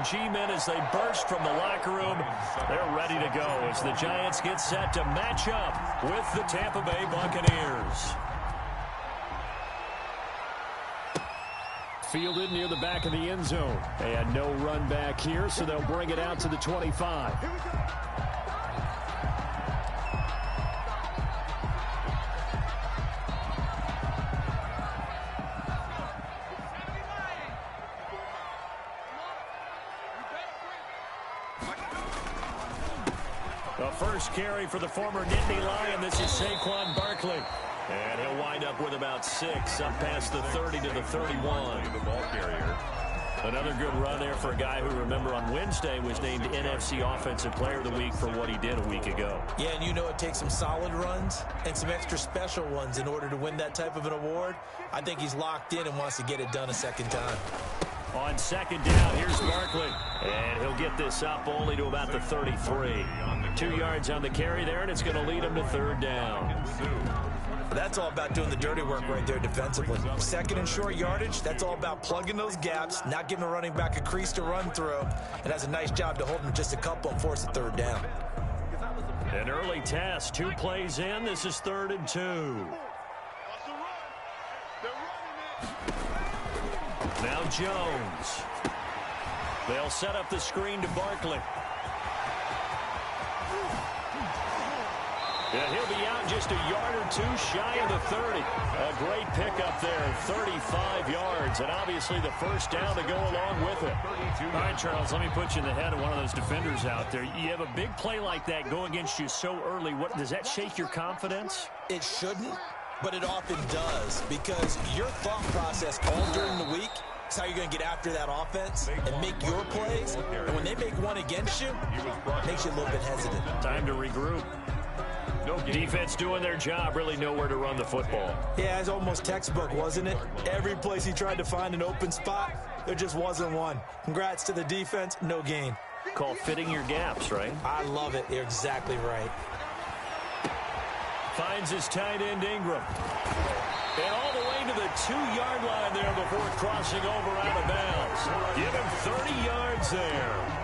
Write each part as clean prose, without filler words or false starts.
G-men as they burst from the locker room. They're ready to go as the Giants get set to match up with the Tampa Bay Buccaneers. Fielded near the back of the end zone. And no run back here, so they'll bring it out to the 25. The first carry for the former Nittany Lion. This is Saquon Barkley. And he'll wind up with about 6 up past the 30 to the 31. The ball carrier. Another good run there for a guy who, remember, on Wednesday was named NFC Offensive Player of the Week for what he did a week ago. Yeah, and you know it takes some solid runs and some extra special ones in order to win that type of an award. I think he's locked in and wants to get it done a second time. On second down, here's Barkley. And he'll get this up only to about the 33. 2 yards on the carry there, and it's going to lead him to third down. That's all about doing the dirty work right there defensively. Second and short yardage, that's all about plugging those gaps, not giving a running back a crease to run through, and has a nice job to hold him just a couple and force a third down. An early test, 2 plays in. This is 3rd and 2. Now Jones. They'll set up the screen to Barkley. And he'll be out just a yard or 2 shy of the 30. A great pickup there, 35 yards, and obviously the first down to go along with it. All right, Charles, let me put you in the head of one of those defenders out there. You have a big play like that go against you so early. What does that shake your confidence? It shouldn't, but it often does, because your thought process all during the week is how you're going to get after that offense and make your plays. And when they make one against you, it makes you a little bit hesitant. Time to regroup. Defense doing their job, really nowhere to run the football. Yeah, it's almost textbook, wasn't it? Every place he tried to find an open spot, there just wasn't one. Congrats to the defense, no gain. Called fitting your gaps, right? I love it. You're exactly right. Finds his tight end Ingram. And all the way to the 2-yard line there before crossing over out of bounds. Give him 30 yards there.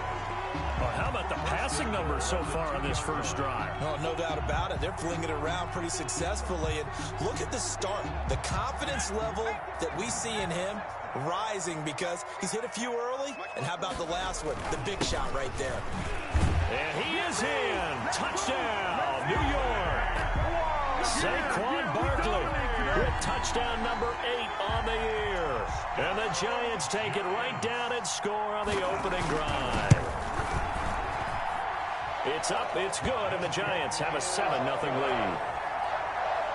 Well, how about the passing numbers so far on this first drive? Oh, no doubt about it. They're flinging it around pretty successfully. And look at the start. The confidence level that we see in him rising because he's hit a few early. And how about the last one? The big shot right there. And he is in. Touchdown, New York. Saquon Barkley with touchdown number 8 on the year. And the Giants take it right down and score on the opening drive. It's up, it's good, and the Giants have a 7-0 lead.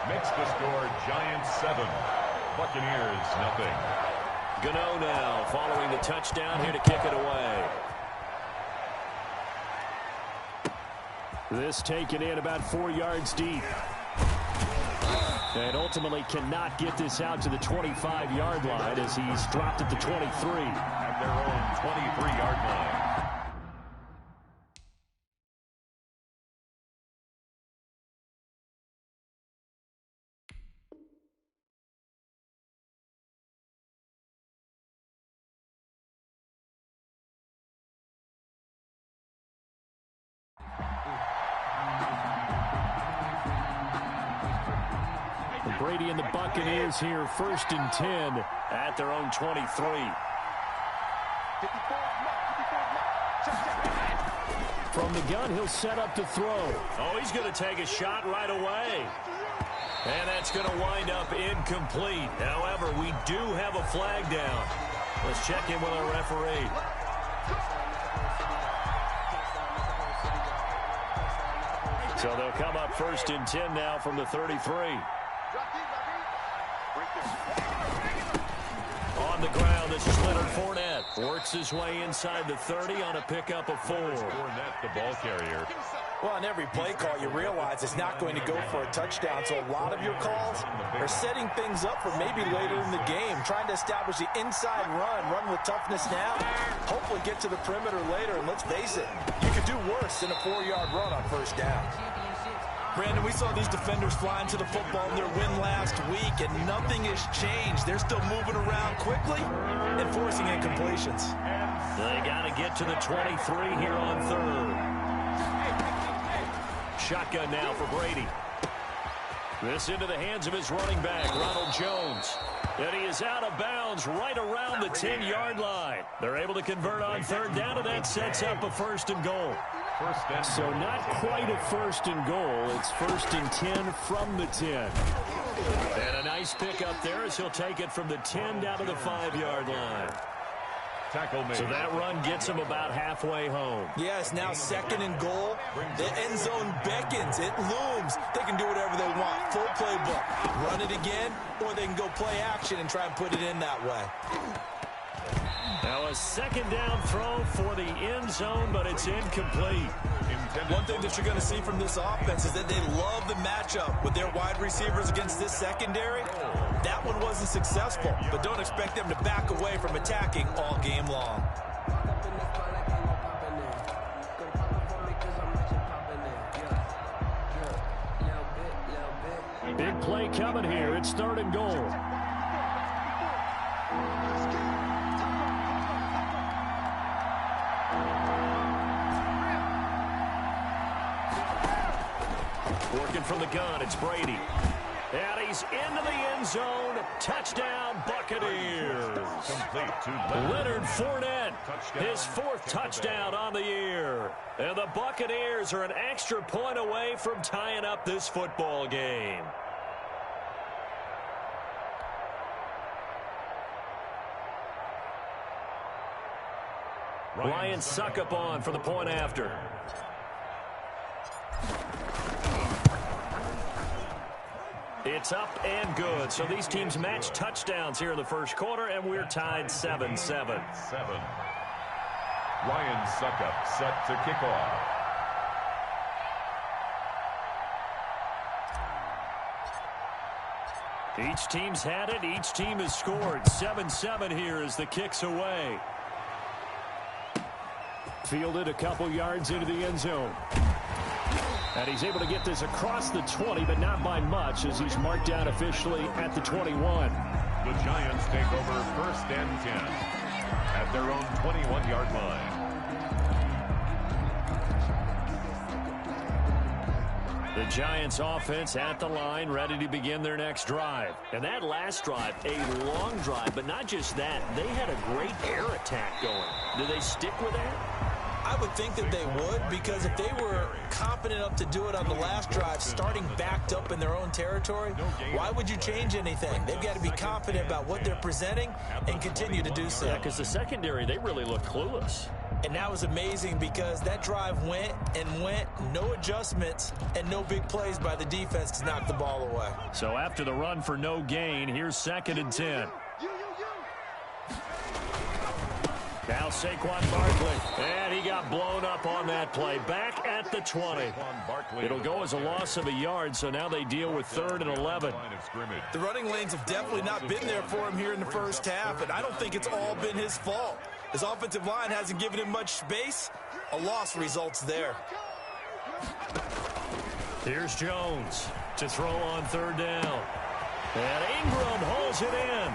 Makes the score Giants 7, Buccaneers 0. Gano now following the touchdown here to kick it away. This taken in about 4 yards deep. And ultimately cannot get this out to the 25-yard line as he's dropped at the 23. At their own 23-yard line. Brady and the Buccaneers here, 1st and 10 at their own 23. From the gun, he'll set up to throw. Oh, he's going to take a shot right away. And that's going to wind up incomplete. However, we do have a flag down. Let's check in with our referee. So they'll come up 1st and 10 now from the 33. On the ground, this is Leonard Fournette. Works his way inside the 30 on a pickup of 4. Fournette, the ball carrier. Well, on every play call, you realize it's not going to go for a touchdown, so a lot of your calls are setting things up for maybe later in the game, trying to establish the inside run with toughness now, hopefully get to the perimeter later, and let's face it, you could do worse than a 4-yard run on 1st down. Brandon, we saw these defenders fly into the football in their win last week, and nothing has changed. They're still moving around quickly and forcing incompletions. They got to get to the 23 here on third. Shotgun now for Brady. This into the hands of his running back, Ronald Jones. And he is out of bounds right around the 10-yard line. They're able to convert on third down, and that sets up a 1st and goal. So not quite a 1st and goal. It's 1st and 10 from the 10. And a nice pickup there as he'll take it from the 10 down to the 5-yard line. Tackle made. So that run gets him about halfway home. Yeah, it's now 2nd and goal. The end zone beckons. It looms. They can do whatever they want. Full playbook. Run it again, or they can go play action and try and put it in that way. Now a 2nd down throw for the end zone, but it's incomplete. One thing that you're going to see from this offense is that they love the matchup with their wide receivers against this secondary. That one wasn't successful, but don't expect them to back away from attacking all game long. Big play coming here. It's 3rd and goal. Working from the gun, it's Brady. And he's into the end zone. Touchdown, Buccaneers. Complete to Leonard Fournette, his 4th touchdown on the year. And the Buccaneers are an extra point away from tying up this football game. Ryan Succop on for the point after. It's up and good. So these teams match touchdowns here in the 1st quarter, and we're tied 7-7. 7. Ryan Succop set to kick off. Each team's had it. Each team has scored. 7-7 here as the kick's away. Fielded a couple yards into the end zone. And he's able to get this across the 20, but not by much, as he's marked down officially at the 21. The Giants take over 1st and 10 at their own 21-yard line. The Giants offense at the line, ready to begin their next drive. And that last drive, a long drive, but not just that. They had a great air attack going. Do they stick with that? I would think that they would, because if they were confident enough to do it on the last drive, starting backed up in their own territory, why would you change anything? They've got to be confident about what they're presenting and continue to do so. Yeah, because the secondary, they really looked clueless. And that was amazing because that drive went and went, no adjustments, and no big plays by the defense to knock the ball away. So after the run for no gain, here's 2nd and 10. Now Saquon Barkley, and he got blown up on that play. Back at the 20. It'll go as a loss of a yard, so now they deal with 3rd and 11. The running lanes have definitely not been there for him here in the 1st half, and I don't think it's all been his fault. His offensive line hasn't given him much space. A loss results there. Here's Jones to throw on 3rd down. And Ingram holds it in.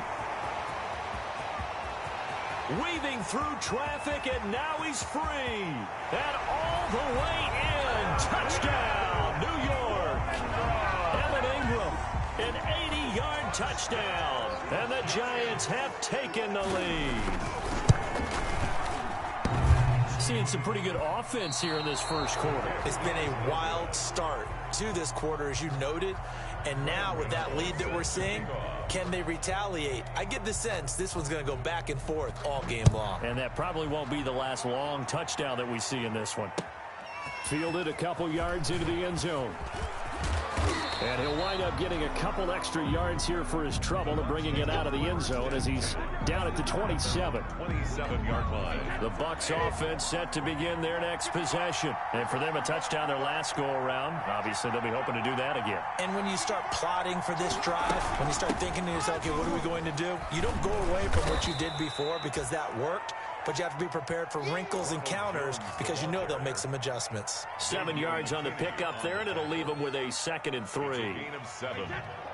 Weaving through traffic, and now he's free. And all the way in. Touchdown, New York. Evan Ingram, an 80-yard touchdown. And the Giants have taken the lead. Seeing some pretty good offense here in this 1st quarter. It's been a wild start to this quarter, as you noted. And now with that lead that we're seeing, can they retaliate? I get the sense this one's going to go back and forth all game long. And that probably won't be the last long touchdown that we see in this one. Fielded a couple yards into the end zone. And he'll wind up getting a couple extra yards here for his trouble and bringing it out of the end zone as he's down at the 27. 27-yard line. The Bucs offense set to begin their next possession. And for them, a touchdown their last go-around. Obviously, they'll be hoping to do that again. And when you start plotting for this drive, when you start thinking to yourself, okay, what are we going to do? You don't go away from what you did before because that worked. but you have to be prepared for wrinkles and counters because you know they'll make some adjustments. 7 yards on the pickup there, and it'll leave them with a 2nd and 3. Gain of 7.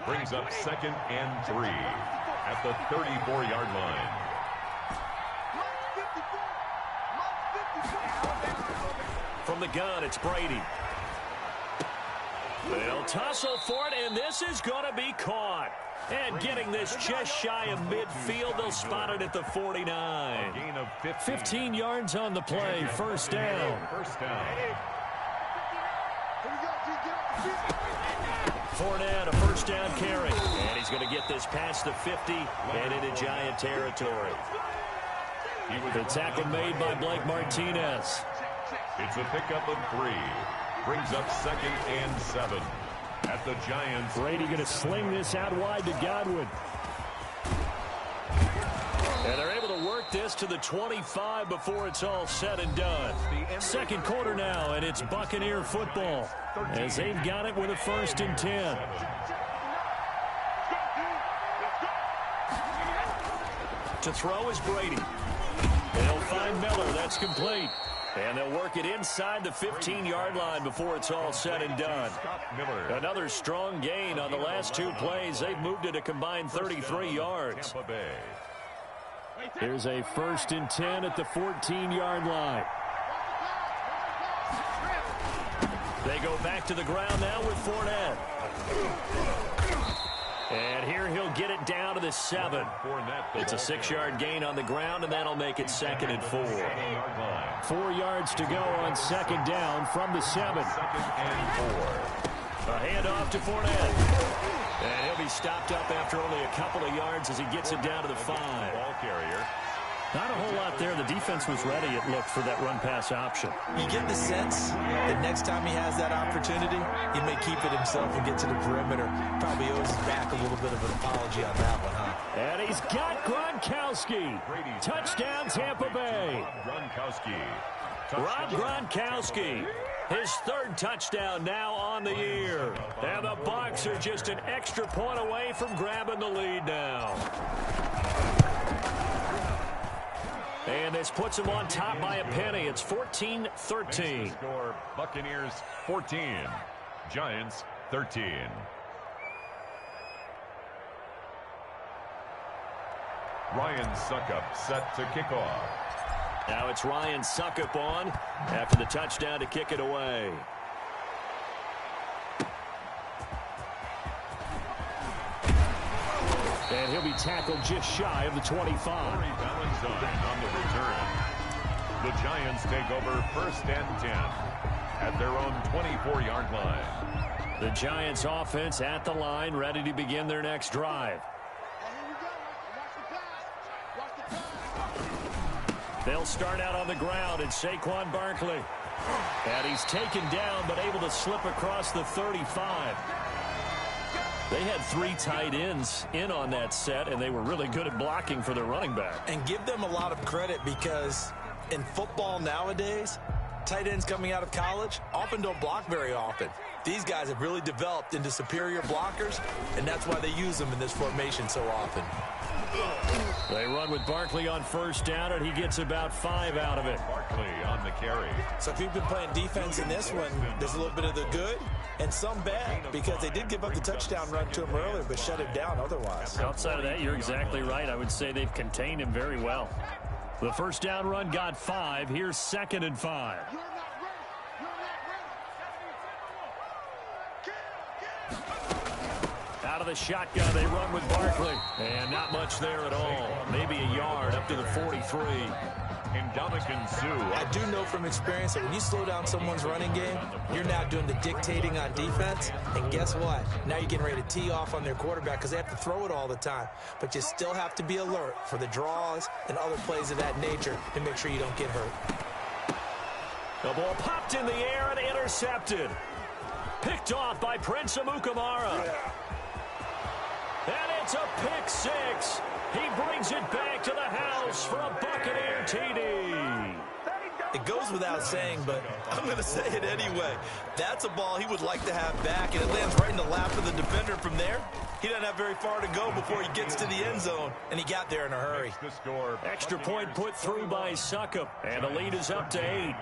Brings up 2nd and 3 at the 34-yard line. From the gun, it's Brady. They'll tussle for it, and this is going to be caught. And getting this just shy of midfield, they'll spot it at the 49. Gain of 15 yards on the play, first down. Fournette, a first down carry. And he's going to get this past the 50 and into Giant territory. The tackle made by Blake Martinez. It's a pickup of 3. Brings up 2nd and 7 at the Giants. Brady going to sling this out wide to Godwin. And they're able to work this to the 25 before it's all said and done. Second quarter now, and it's Buccaneer football as they've got it with a 1st and 10. To throw is Brady. They'll find Miller. That's complete. And they'll work it inside the 15-yard line before it's all said and done. Another strong gain on the last 2 plays. They've moved it a combined 33 yards. Here's a 1st and 10 at the 14-yard line. They go back to the ground now with Fournette. And here he'll get it down to the 7. It's a 6-yard gain on the ground, and that'll make it 2nd and 4. 4 yards to go on 2nd down from the 7. A handoff to Fournette. And he'll be stopped up after only a couple of yards as he gets it down to the 5. Ball carrier. Not a whole lot there. The defense was ready, it looked, for that run-pass option. You get the sense that next time he has that opportunity, he may keep it himself and get to the perimeter. Probably owes his back a little bit of an apology on that one, huh? And he's got Gronkowski. Touchdown, Tampa Bay. Rob Gronkowski. His 3rd touchdown now on the year. And the Bucs are just an extra point away from grabbing the lead now. And this puts them on top by a penny. It's 14-13. Score Buccaneers 14, Giants 13. Ryan Suckup set to kick off. Now it's Ryan Suckup on after the touchdown to kick it away. And he'll be tackled just shy of the 25. Valentine on the return. The Giants take over 1st and 10 at their own 24-yard line. The Giants offense at the line, ready to begin their next drive. They'll start out on the ground, and Saquon Barkley. And he's taken down, but able to slip across the 35. They had 3 tight ends in on that set, and they were really good at blocking for their running back. And give them a lot of credit because in football nowadays, tight ends coming out of college often don't block very often. These guys have really developed into superior blockers, and that's why they use them in this formation so often. They run with Barkley on 1st down, and he gets about 5 out of it. Barkley on the carry. So if you've been playing defense in this one, there's a little bit of the good and some bad because they did give up the touchdown run to him earlier but shut him down otherwise. Outside of that, you're exactly right. I would say they've contained him very well. The 1st down run got 5. Here's 2nd and 5. Out of the shotgun, they run with Barkley. And not much there at all. Maybe a yard up to the 43. Ndamukong Suh. I do know from experience that when you slow down someone's running game, you're now doing the dictating on defense. And guess what? Now you're getting ready to tee off on their quarterback because they have to throw it all the time. But you still have to be alert for the draws and other plays of that nature to make sure you don't get hurt. The ball popped in the air and intercepted. Picked off by Prince Amukamara. And it's a pick 6. He brings it back to the house for a Buccaneer TD. It goes without saying, but I'm going to say it anyway. That's a ball he would like to have back, and it lands right in the lap of the defender. From there, he doesn't have very far to go before he gets to the end zone, and he got there in a hurry. Extra point put through by Succop, and the lead is up to 8.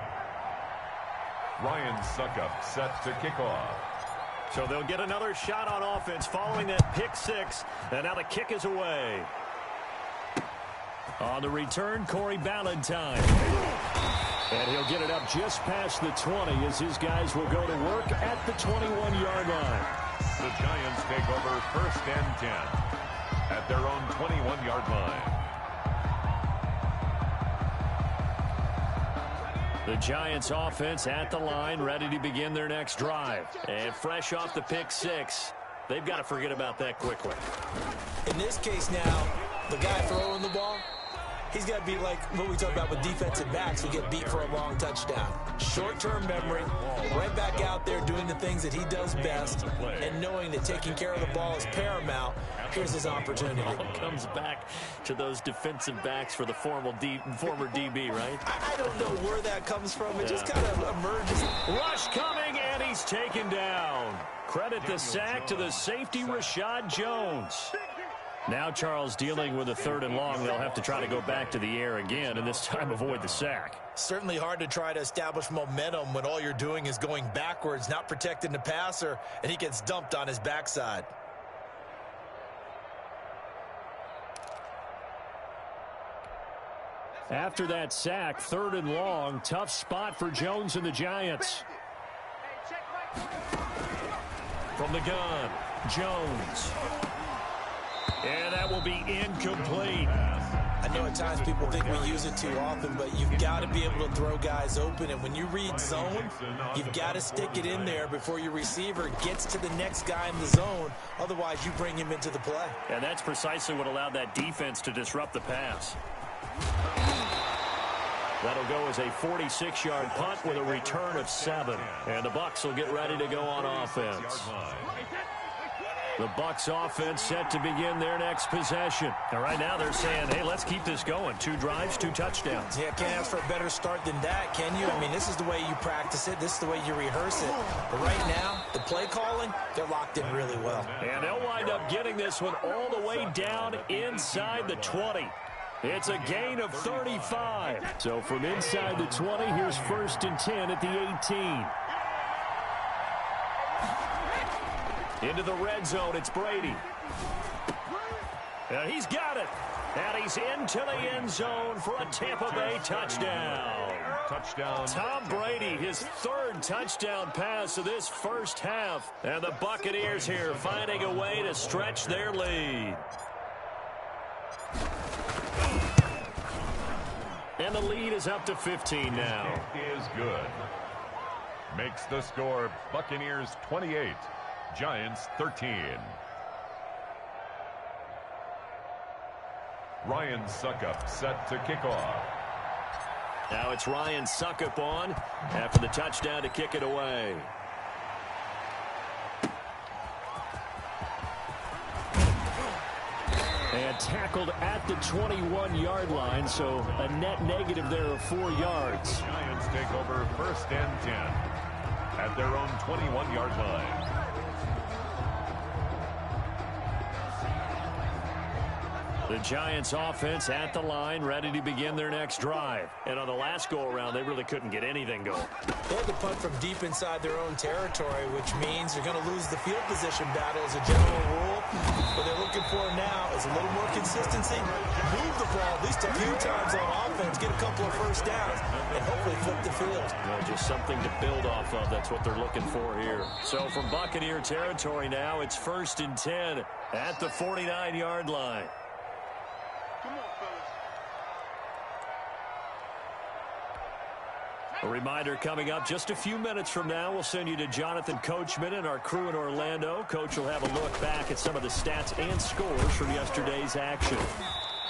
Ryan Succop set to kick off. So they'll get another shot on offense following that pick 6, and now the kick is away. On the return, Corey Ballantyne. And he'll get it up just past the 20 as his guys will go to work at the 21-yard line. The Giants take over 1st and 10 at their own 21-yard line. The Giants offense at the line, ready to begin their next drive. And fresh off the pick 6, they've got to forget about that quickly. In this case now, the guy throwing the ball, he's got to be like what we talk about with defensive backs who get beat for a long touchdown. Short-term memory, right back out there doing the things that he does best, and knowing that taking care of the ball is paramount. Here's his opportunity. All comes back to those defensive backs for the former DB, right? I don't know where that comes from. It just kind of emerges. Rush coming, and he's taken down. Credit the sack to the safety, Rashad Jones. Now Charles dealing with a 3rd and long. They'll have to try to go back to the air again, and this time avoid the sack. Certainly hard to try to establish momentum when all you're doing is going backwards, not protecting the passer, and he gets dumped on his backside. After that sack, 3rd and long, tough spot for Jones and the Giants. From the gun, Jones. And that will be incomplete. I know at times people think we use it too often, but you've got to be able to throw guys open. And when you read zone, you've got to stick it in there before your receiver gets to the next guy in the zone. Otherwise, you bring him into the play. And that's precisely what allowed that defense to disrupt the pass. That'll go as a 46-yard punt with a return of 7. And the Bucs will get ready to go on offense. The Bucs offense set to begin their next possession. And right now they're saying, hey, let's keep this going. 2 drives, 2 touchdowns. Yeah, can't ask for a better start than that, can you? I mean, this is the way you practice it. This is the way you rehearse it. But right now, the play calling, they're locked in really well. And they'll wind up getting this one all the way down inside the 20. It's a gain of 35. So from inside the 20, here's 1st and 10 at the 18. Into the red zone, it's Brady. And he's got it. And he's into the end zone for a Tampa Bay touchdown. Tom Brady, his 3rd touchdown pass of this first half. And the Buccaneers here finding a way to stretch their lead. And the lead is up to 15 now. Is good. Makes the score Buccaneers 28, Giants 13. Ryan Succop set to kick off. Now it's Ryan Succop on after the touchdown to kick it away. And tackled at the 21-yard line, so a net negative there of 4 yards. Giants take over 1st and 10 at their own 21-yard line. The Giants offense at the line, ready to begin their next drive. And on the last go-around, they really couldn't get anything going. They had to punt from deep inside their own territory, which means you're going to lose the field position battle as a general rule. What they're looking for now is a little more consistency. Move the ball at least a few times on offense, get a couple of first downs, and hopefully flip the field. Well, just something to build off of. That's what they're looking for here. So from Buccaneer territory now, it's 1st and 10 at the 49-yard line. A reminder coming up just a few minutes from now, we'll send you to Jonathan Coachman and our crew in Orlando. Coach will have a look back at some of the stats and scores from yesterday's action.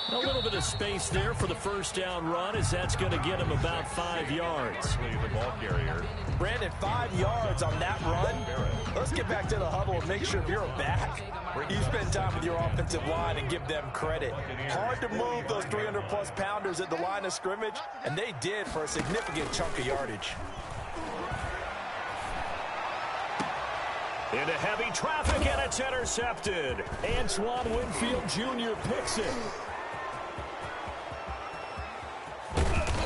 A little bit of space there for the first down run, as that's going to get him about 5 yards. The ball carrier. Brandon, 5 yards on that run. Let's get back to the huddle and make sure if you're a back, you spend time with your offensive line and give them credit. Hard to move those 300-plus pounders at the line of scrimmage, and they did for a significant chunk of yardage. Into heavy traffic, and it's intercepted. Antoine Winfield Jr. picks it.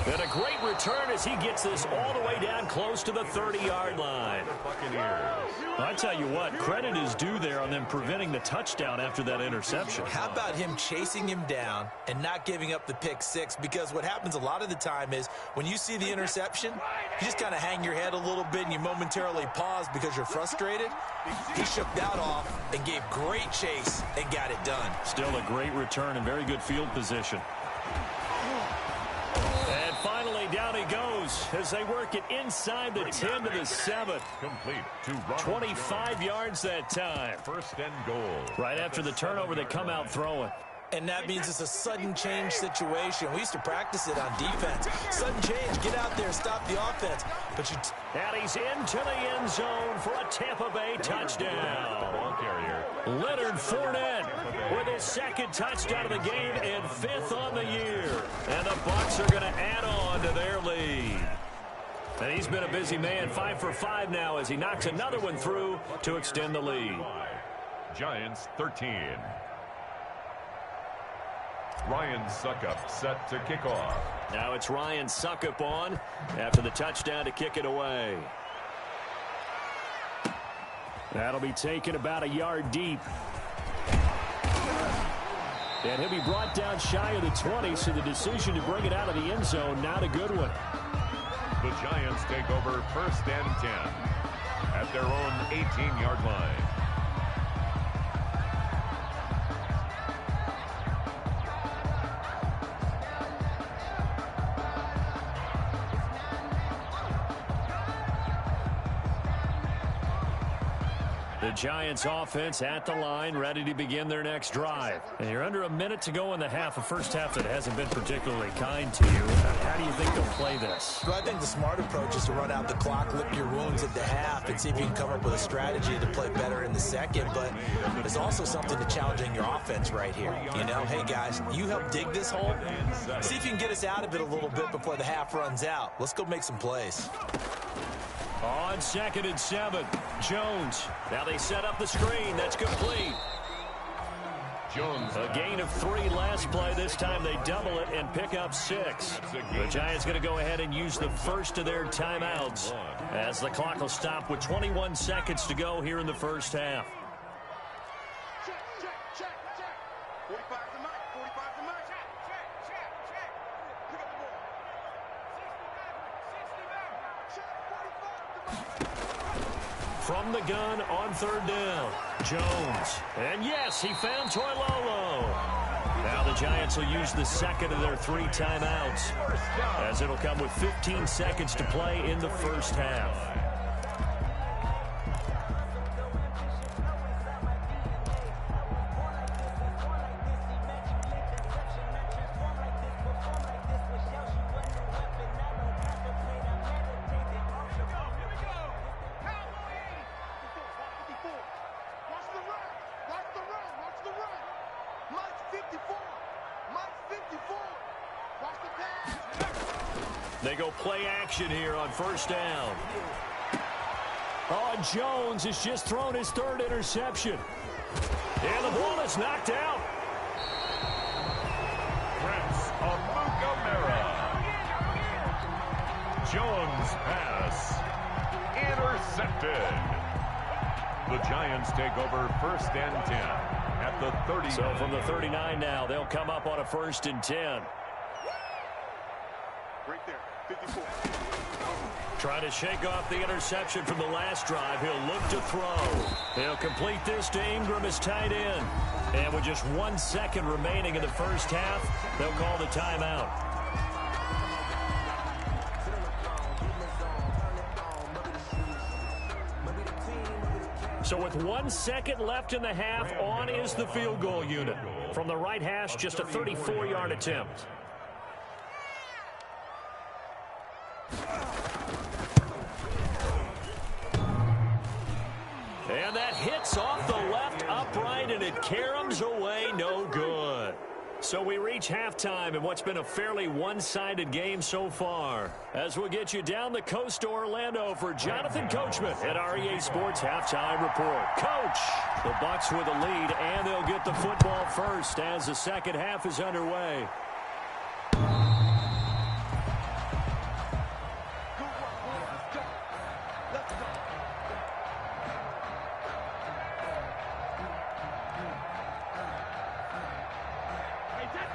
And a great return as he gets this all the way down close to the 30-yard line. I tell you what, credit is due there on them preventing the touchdown after that interception. How about him chasing him down and not giving up the pick six? Because what happens a lot of the time is when you see the interception, you just kind of hang your head a little bit and you momentarily pause because you're frustrated. He shook that off and gave great chase and got it done. Still a great return and very good field position. And finally, down he goes as they work it inside the 10 to the 7. Complete to 25 yards that time. First and goal. Right after the turnover, they come out throwing. And that means it's a sudden change situation. We used to practice it on defense. Sudden change, get out there, stop the offense. But you and he's into the end zone for a Tampa Bay touchdown. Ball carrier. Leonard Fournette with his second touchdown of the game and 5th on the year. And the Bucs are going to add on to their lead. And he's been a busy man, 5 for 5 now as he knocks another one through to extend the lead. Giants 13. Ryan Suckup set to kick off. Now it's Ryan Suckup on after the touchdown to kick it away. That'll be taken about a yard deep. And he'll be brought down shy of the 20, so the decision to bring it out of the end zone, not a good one. The Giants take over first and 10 at their own 18-yard line. The Giants offense at the line, ready to begin their next drive. And you're under a minute to go in the half, a first half that hasn't been particularly kind to you. How do you think they'll play this? Well, I think the smart approach is to run out the clock, lick your wounds at the half, and see if you can come up with a strategy to play better in the second. But there's also something to challenging your offense right here. You know, hey, guys, you help dig this hole. See if you can get us out of it a little bit before the half runs out. Let's go make some plays. On 2nd and 7, Jones. Now they set up the screen. That's complete. Jones. A gain of 3 last play. This time they double it and pick up 6. The Giants going to go ahead and use the first of their timeouts as the clock will stop with 21 seconds to go here in the first half. From the gun on 3rd down, Jones. And yes, he found Toilolo. Now the Giants will use the second of their 3 timeouts as it'll come with 15 seconds to play in the first half. They go play action here on 1st down. Oh, Jones has just thrown his 3rd interception. And the ball is knocked out. Prince Amukamara. Jones pass. Intercepted. The Giants take over 1st and 10 at the 30. So from the 39 now, they'll come up on a 1st and 10. Right there, 54. Trying to shake off the interception from the last drive. He'll look to throw. He'll complete this to Ingram as tight end. And with just 1 second remaining in the first half, they'll call the timeout. So So with 1 second left in the half, on is the field goal unit. From the right hash, just a 34-yard attempt. And that hits off the left upright, and it caroms away, no good. So we reach halftime in what's been a fairly one-sided game so far. As we'll get you down the coast to Orlando for Jonathan Coachman at our EA Sports Halftime Report. Coach, the Bucks with a lead, and they'll get the football first as the second half is underway.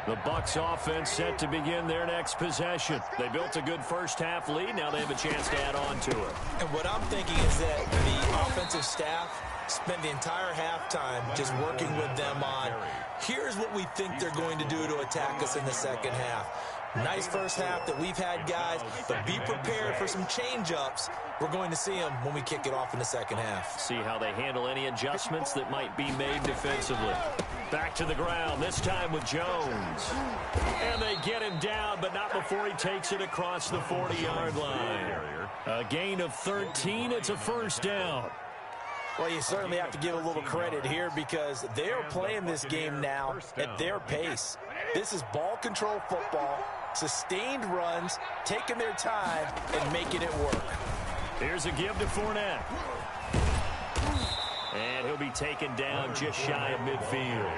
The Bucks offense set to begin their next possession. They built a good first-half lead. Now they have a chance to add on to it. And what I'm thinking is that the offensive staff spent the entire halftime just working with them on, here's what we think they're going to do to attack us in the second half. Nice first half that we've had, guys, but be prepared for some change-ups. We're going to see them when we kick it off in the second half. See how they handle any adjustments that might be made defensively. Back to the ground, this time with Jones. And they get him down, but not before he takes it across the 40-yard line. A gain of 13, it's a first down. Well, you certainly have to give a little credit here because they're playing this game now at their pace. This is ball control football, sustained runs, taking their time, and making it work. Here's a give to Fournette. And he'll be taken down just shy of midfield.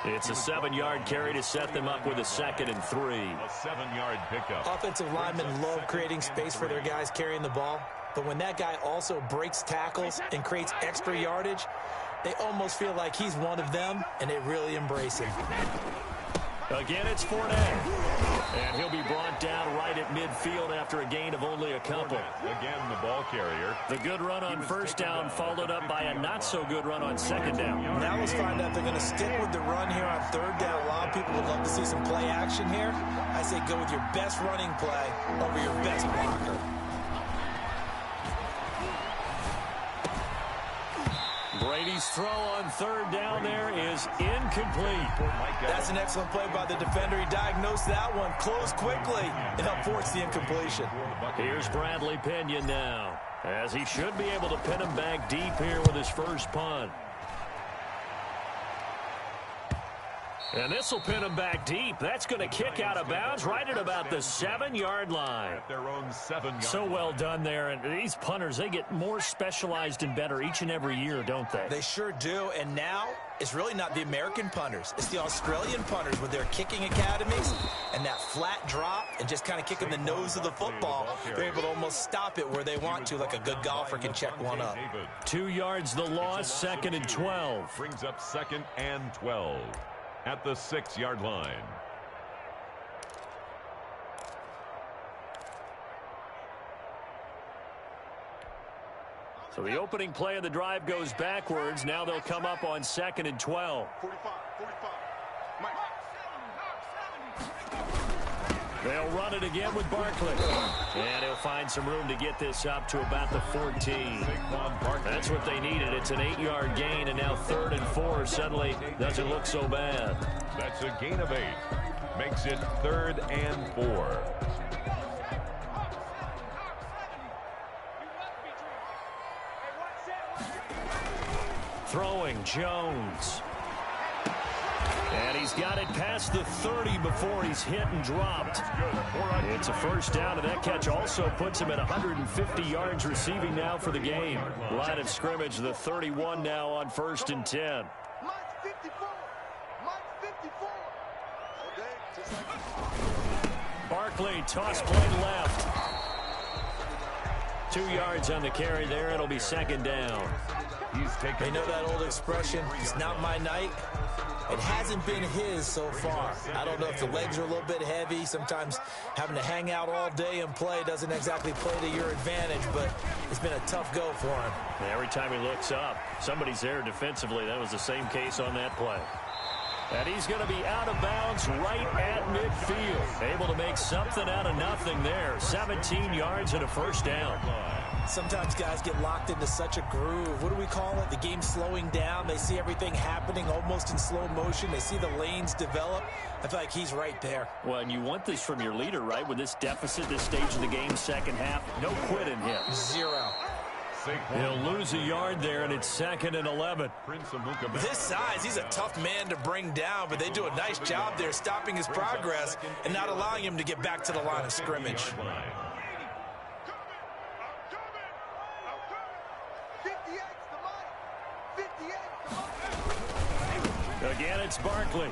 It's a 7-yard carry to set them up with a 2nd and 3. A 7-yard pickup. Offensive linemen love creating space for their guys carrying the ball. But when that guy also breaks tackles and creates extra yardage, they almost feel like he's one of them, and they really embrace him. Again, it's Fournette. And he'll be brought down right at midfield after a gain of only a couple. Again, the ball carrier. The good run on first down followed up by a not-so-good run on second down. Now let's find out if they're going to stick with the run here on third down. A lot of people would love to see some play action here. I say go with your best running play over your best blocker. Brady's throw on third down there is incomplete. That's an excellent play by the defender. He diagnosed that one, closed quickly, and helped force the incompletion. Here's Bradley Pinion now, as he should be able to pin him back deep here with his first punt. And this will pin him back deep. That's going to kick out of bounds right at about the 7-yard line. At their own 7-yard So well done there. And these punters, they get more specialized and better each and every year, don't they? They sure do. And now it's really not the American punters. It's the Australian punters with their kicking academies and that flat drop and just kind of kicking the nose of the football. They're able to almost stop it where they want to, like a good golfer can check one up. 2 yards the loss, 2nd and 12. Brings up 2nd and 12. At the 6-yard line. So the opening play of the drive goes backwards. Now they'll come up on 2nd and 12. 45. They'll run it again with Barkley. And he'll find some room to get this up to about the 14. That's what they needed. It's an 8-yard gain, and now 3rd and 4 suddenly doesn't look so bad. That's a gain of 8. Makes it 3rd and 4. Throwing Jones. And he's got it past the 30 before he's hit and dropped. It's a first down, and that catch also puts him at 150 yards receiving now for the game. Line of scrimmage, the 31 now on 1st and 10. Barkley, toss play left. 2 yards on the carry there. It'll be 2nd down. They know that old expression, it's not my night. It hasn't been his so far. I don't know if the legs are a little bit heavy. Sometimes having to hang out all day and play doesn't exactly play to your advantage, but it's been a tough go for him. Every time he looks up, somebody's there defensively. That was the same case on that play. And he's going to be out of bounds right at midfield. Able to make something out of nothing there. 17 yards and a first down. Sometimes guys get locked into such a groove. What do we call it? The game slowing down. They see everything happening almost in slow motion. They see the lanes develop. I feel like he's right there. Well, and you want this from your leader, right? With this deficit, this stage of the game, second half, no quit in him. 0. He'll lose a yard there, and it's 2nd and 11. This size, he's a tough man to bring down, but they do a nice job there stopping his progress and not allowing him to get back to the line of scrimmage. Again, it's Barkley.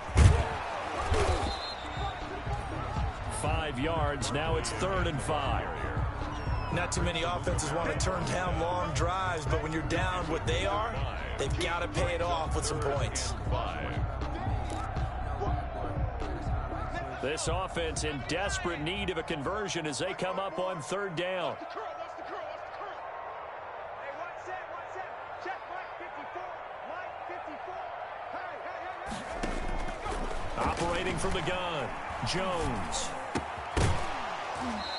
5 yards. Now it's 3rd and 5. Not too many offenses want to turn down long drives, but when you're down what they are, they've got to pay it off with some points. This offense in desperate need of a conversion as they come up on 3rd down. Operating from the gun, Jones.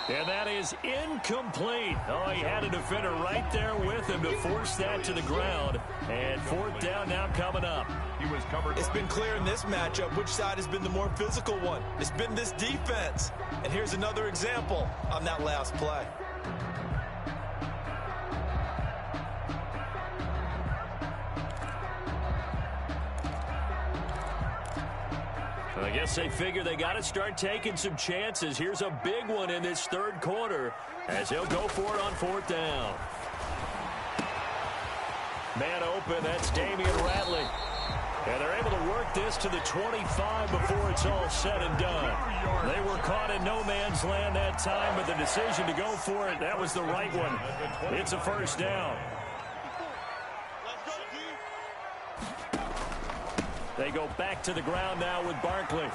And that is incomplete. Oh, he had a defender right there with him to force that to the ground. And 4th down now coming up. He was covered. It's been clear in this matchup which side has been the more physical one. It's been this defense. And here's another example on that last play. I guess they figure they got to start taking some chances. Here's a big one in this 3rd quarter as he'll go for it on 4th down. Man open, that's Damian Ratley. And they're able to work this to the 25 before it's all said and done. They were caught in no man's land that time, but the decision to go for it, that was the right one. It's a 1st down. They go back to the ground now with Barkley.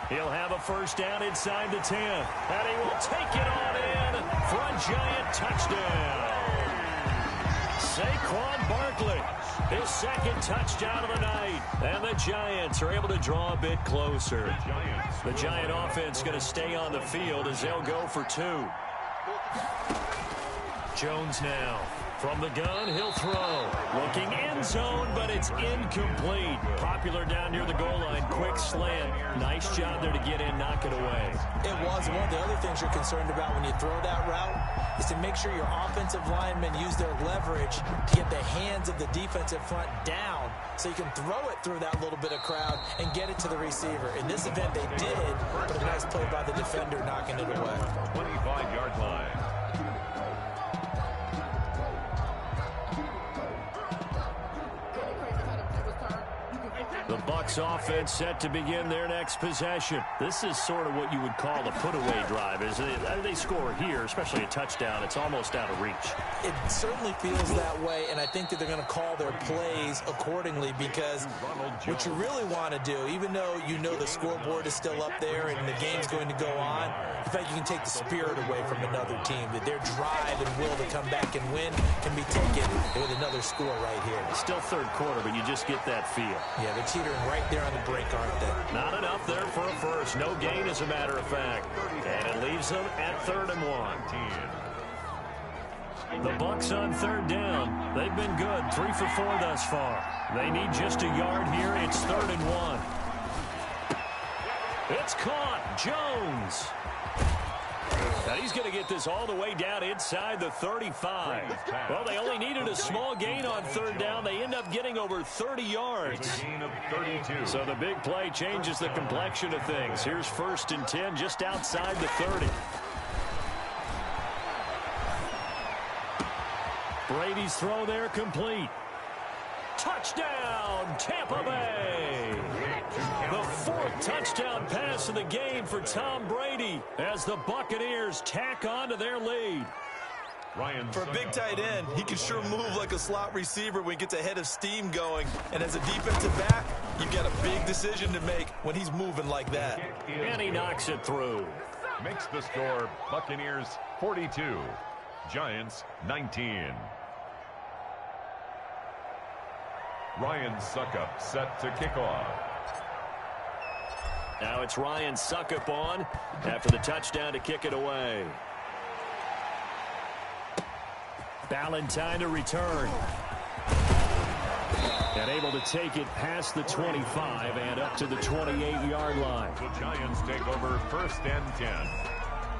He'll have a 1st down inside the 10. And he will take it on in for a Giant touchdown. Saquon Barkley, his 2nd touchdown of the night. And the Giants are able to draw a bit closer. The Giant offense going to stay on the field as they'll go for 2. Jones now. From the gun, he'll throw. Looking end zone, but it's incomplete. Popular down near the goal line. Quick slant. Nice job there to get in, knock it away. It was. One of the other things you're concerned about when you throw that route is to make sure your offensive linemen use their leverage to get the hands of the defensive front down so you can throw it through that little bit of crowd and get it to the receiver. In this event, they did, but a nice play by the defender knocking it away. 25-yard line. The Bucs offense set to begin their next possession. This is sort of what you would call a put-away drive. As they score here, especially a touchdown, it's almost out of reach. It certainly feels that way, and I think that they're going to call their plays accordingly because what you really want to do, even though you know the scoreboard is still up there and the game's going to go on, in fact, you can take the spirit away from another team, that their drive and will to come back and win can be taken with another score right here. Still 3rd quarter, but you just get that feel. Yeah, they're teetering right there on the brink, aren't they? Not enough there for a 1st. No gain, as a matter of fact. And it leaves them at 3rd and 1. The Bucs on 3rd down. They've been good. 3 for 4 thus far. They need just a yard here. It's 3rd and 1. It's caught. Jones. Now he's going to get this all the way down inside the 35. Well, they only needed a small gain on 3rd down. They end up getting over 30 yards. So the big play changes the complexion of things. Here's 1st and 10 just outside the 30. Brady's throw there complete. Touchdown, Tampa Bay. The 4th touchdown pass of the game for Tom Brady as the Buccaneers tack on to their lead. For a big tight end, he can sure move like a slot receiver when he gets a head of steam going. And as a defensive back, you've got a big decision to make when he's moving like that. And he knocks it through. Makes the score Buccaneers 42, Giants 19. Ryan Succop set to kick off. Now it's Ryan Succop on after the touchdown to kick it away. Ballantyne to return. And able to take it past the 25 and up to the 28-yard line. The Giants take over 1st and 10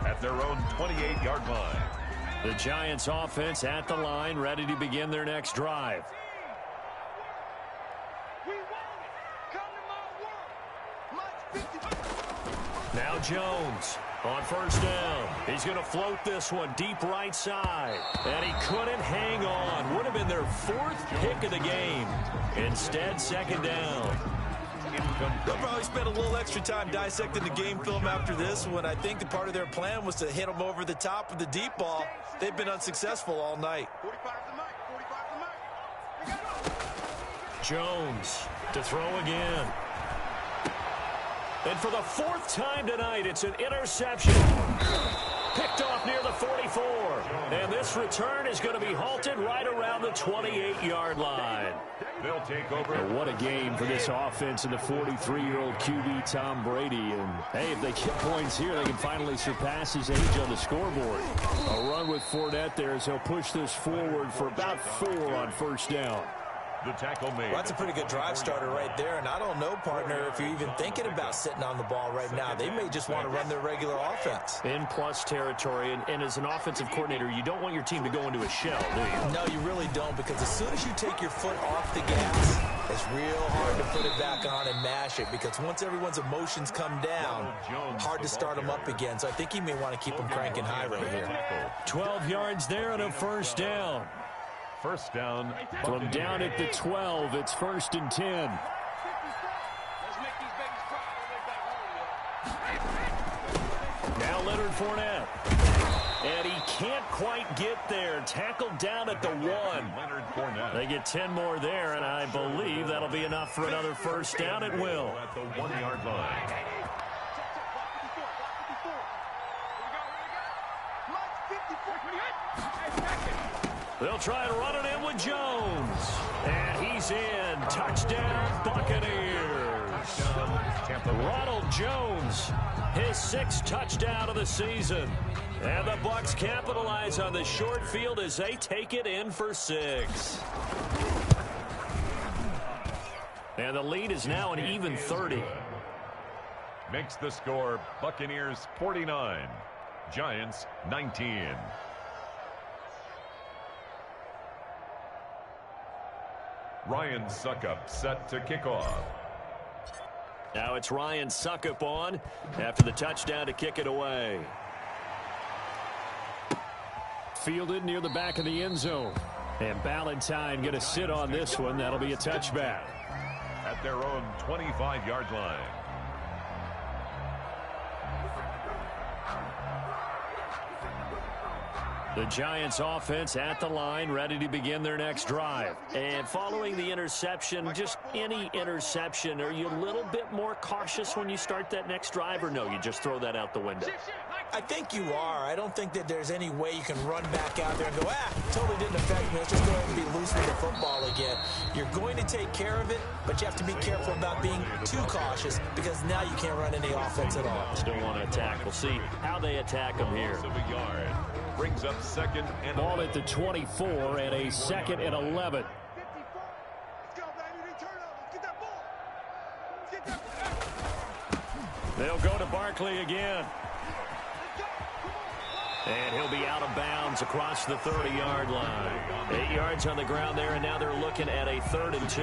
at their own 28-yard line. The Giants offense at the line, ready to begin their next drive. Now Jones on 1st down. He's going to float this one deep right side. And he couldn't hang on. Would have been their 4th pick of the game. Instead, 2nd down. They'll probably spend a little extra time dissecting the game film after this one. I think the part of their plan was to hit them over the top with the deep ball. They've been unsuccessful all night. Jones to throw again. And for the 4th time tonight, it's an interception. Picked off near the 44. And this return is going to be halted right around the 28-yard line. They'll take over. And what a game for this offense and the 43-year-old QB Tom Brady. And, hey, if they get points here, they can finally surpass his age on the scoreboard. A run with Fournette there as he'll push this forward for about 4 on 1st down. The tackle made. Well, that's a pretty good drive starter right there. And I don't know, partner, if you're even thinking about sitting on the ball right now. They may just want to run their regular offense. In plus territory. And as an offensive coordinator, you don't want your team to go into a shell, do you? No, you really don't, because as soon as you take your foot off the gas, it's real hard to put it back on and mash it, because once everyone's emotions come down, hard to start them up again. So I think you may want to keep them cranking high right here. 12 yards there and a 1st down. 1st down. From down at the 12, it's 1st and 10. Now Leonard Fournette. And he can't quite get there. Tackled down at the 1. Leonard Fournette. They get 10 more there, and I believe that'll be enough for another 1st down at will. At the 1-yard line. They'll try to run it in with Jones. And he's in. Touchdown, Buccaneers. Ronald Jones, his 6th touchdown of the season. And the Bucs capitalize on the short field as they take it in for 6. And the lead is now an even 30. Makes the score Buccaneers 49, Giants 19. Ryan Succop set to kick off. Now it's Ryan Succop on after the touchdown to kick it away. Fielded near the back of the end zone. And Ballantyne going to sit on this one. That'll be a touchback. At their own 25-yard line. The Giants offense at the line, ready to begin their next drive. And following the interception, just any interception, are you a little bit more cautious when you start that next drive, or no, you just throw that out the window? I think you are. I don't think that there's any way you can run back out there and go, totally didn't affect me. Let's just go ahead and be loose with the football again. You're going to take care of it, but you have to be careful about being too cautious, because now you can't run any offense at all. Still want to attack. We'll see how they attack them here. Brings up 2nd and ball at the 24 and a 2nd and 11. They'll go to Barkley again. And he'll be out of bounds across the 30-yard line. 8 yards on the ground there, and now they're looking at a 3rd and 2.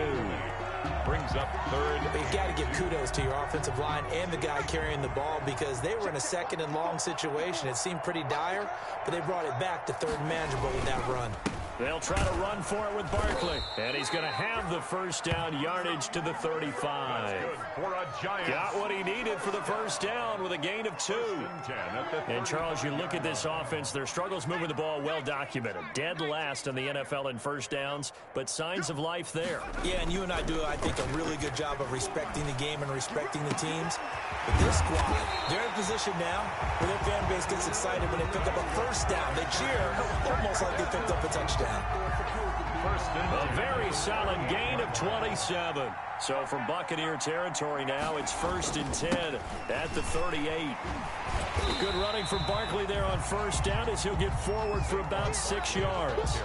Brings up 3rd. You've got to give kudos to your offensive line and the guy carrying the ball, because they were in a 2nd and long situation. It seemed pretty dire, but they brought it back to 3rd and manageable with that run. They'll try to run for it with Barkley. And he's going to have the 1st down, yardage to the 35. For a Giants. Got what he needed for the 1st down with a gain of 2. And, Charles, you look at this offense, their struggles moving the ball well documented. Dead last in the NFL in 1st downs, but signs of life there. Yeah, and you and I do, I think, a really good job of respecting the game and respecting the teams. But this squad, they're in position now where their fan base gets excited when they pick up a 1st down. They cheer almost like they picked up a touchdown. A very solid gain of 27. So from Buccaneer territory now, it's 1st and 10 at the 38. Good running from Barkley there on 1st down as he'll get forward for about 6 yards.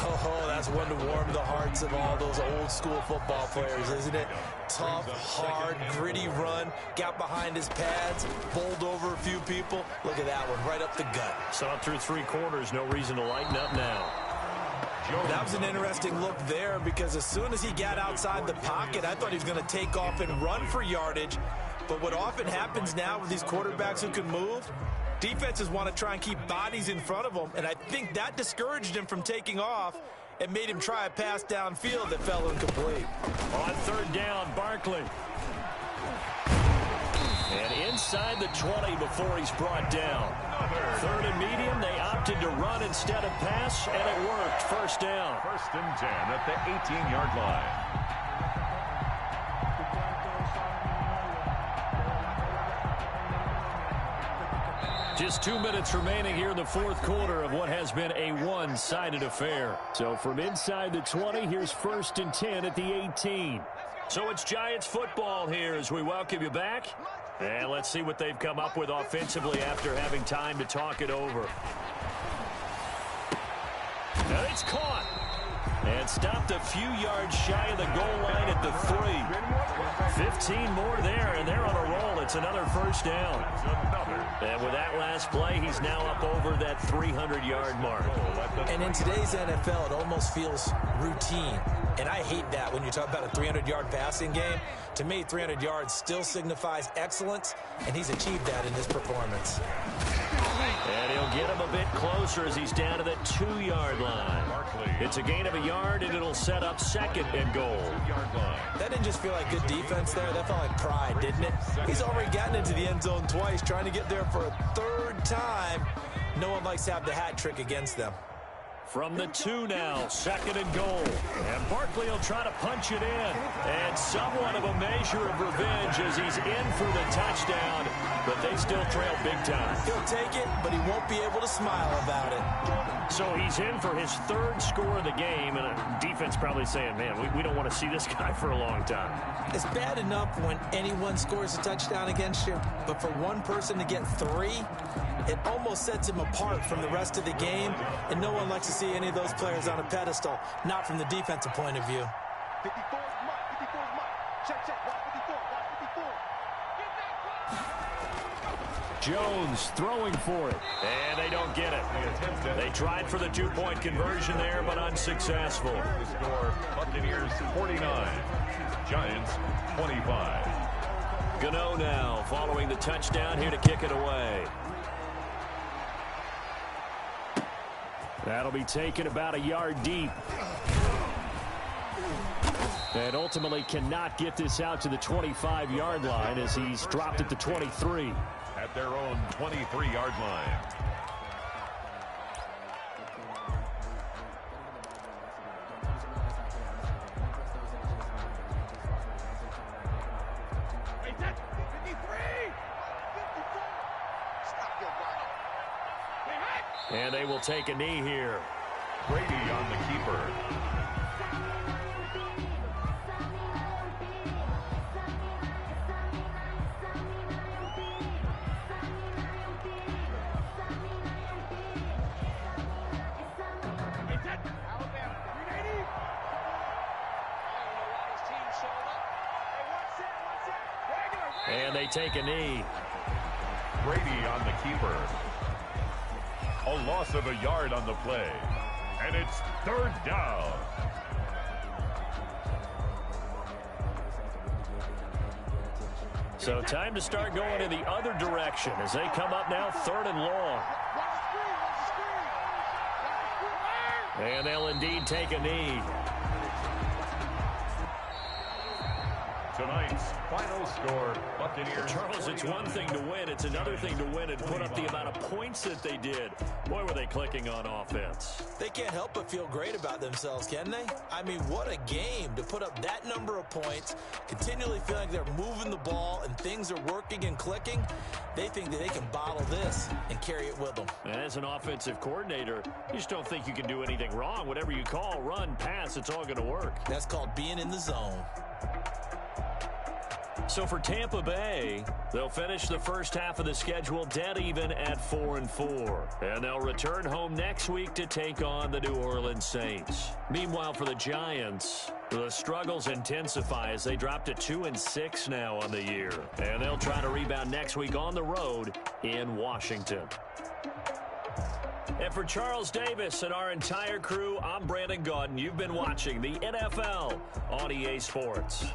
Oh, that's one to warm the hearts of all those old school football players, isn't it? Tough, hard, gritty run, got behind his pads, bowled over a few people. Look at that one, right up the gut. Saw it through 3 quarters, no reason to lighten up now. That was an interesting look there because as soon as he got outside the pocket, I thought he was going to take off and run for yardage. But what often happens now with these quarterbacks who can move, defenses want to try and keep bodies in front of them, and I think that discouraged him from taking off and made him try a pass downfield that fell incomplete. On 3rd down, Barkley. And inside the 20 before he's brought down. 3rd and medium, they opted to run instead of pass, and it worked. 1st down. 1st and 10 at the 18-yard line. Just 2 minutes remaining here in the 4th quarter of what has been a one-sided affair. So from inside the 20, here's 1st and 10 at the 18. So it's Giants football here as we welcome you back. And let's see what they've come up with offensively after having time to talk it over. And it's caught. And stopped a few yards shy of the goal line at the 3. 15 more there, and they're on a roll. It's another 1st down. And with that last play, he's now up over that 300-yard mark. And in today's NFL, it almost feels routine. And I hate that when you talk about a 300-yard passing game. To me, 300 yards still signifies excellence, and he's achieved that in this performance. And he'll get him a bit closer as he's down to the 2-yard line. It's a gain of a yard, and it'll set up 2nd and goal. That didn't just feel like good defense there. That felt like pride, didn't it? He's already gotten into the end zone twice, trying to get there for a 3rd time. No one likes to have the hat trick against them. From the 2 now, 2nd and goal. And Barkley will try to punch it in. And somewhat of a measure of revenge as he's in for the touchdown. But they still trail big time. He'll take it, but he won't be able to smile about it. So he's in for his 3rd score of the game. And defense probably saying, man, we don't want to see this guy for a long time. It's bad enough when anyone scores a touchdown against you. But for one person to get 3, it almost sets him apart from the rest of the game. And no one likes to see any of those players on a pedestal, not from the defensive point of view. 54 is Mike. 54 is Mike. Check, check. Watch 54. Watch 54. Jones throwing for it. And they don't get it. They tried for the 2-point conversion there, but unsuccessful. The score, Buccaneers 49, Giants 25. Gano now following the touchdown here to kick it away. That'll be taken about a yard deep. And ultimately cannot get this out to the 25-yard line as he's dropped at the 23. At their own 23-yard line. And they will take a knee here. Brady on the keeper. And they take a knee. Brady on the keeper. A loss of a yard on the play. And it's 3rd down. So time to start going in the other direction as they come up now 3rd and long. And they'll indeed take a knee. Tonight's final score, Buccaneers. Charles, it's one thing to win. It's another thing to win and put up the amount of points that they did. Boy, were they clicking on offense. They can't help but feel great about themselves, can they? I mean, what a game to put up that number of points, continually feel like they're moving the ball and things are working and clicking. They think that they can bottle this and carry it with them. And as an offensive coordinator, you just don't think you can do anything wrong. Whatever you call, run, pass, it's all going to work. That's called being in the zone. So for Tampa Bay, they'll finish the first half of the schedule dead even at 4-4. And they'll return home next week to take on the New Orleans Saints. Meanwhile, for the Giants, the struggles intensify as they drop to 2-6 now on the year. And they'll try to rebound next week on the road in Washington. And for Charles Davis and our entire crew, I'm Brandon Gaudin. You've been watching the NFL on EA Sports.